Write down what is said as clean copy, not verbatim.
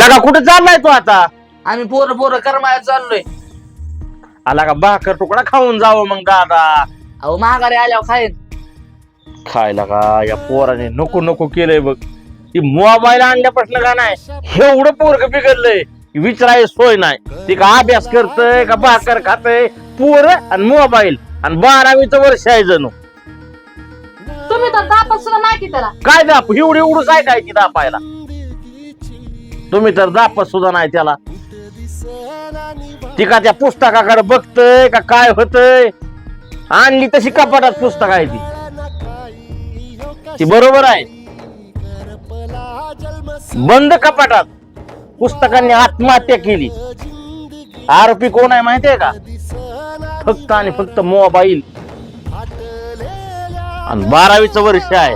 लगा कुठे चाललाय तू आता? आम्ही पोरं पोरं करमाया चाललोय. आला का भाकर तुकडा खाऊन जावं मग दादा. अहो महागारी आल्यावर खाईन. खायला का या पोराने नको नको केलंय बघ. ती मोबाईल आणल्यापासून का नाही एवढं पोरग बिघडलंय विचाराय सोय नाही. ती का अभ्यास करतय का भाकर खातय पोर आणि मोबाईल आणि 12वीचं वर्ष आहे जणू. तुम्ही तर दापत सुद्धा नाही की त्याला. काय दाप एवढी उडूस आहे काय की दापायला. तुम्ही तर दापत सुद्धा नाही त्याला. ती का त्या पुस्तकाकडे बघतय का काय होतय. आणली तशी कपाटात पुस्तक आहे ती बरोबर आहे. बंद कपाटात पुस्तकांनी आत्महत्या केली. आरोपी कोण आहे माहितीये का? फक्त आणि फक्त मोबाईल आणि 12वीचं वर्ष आहे.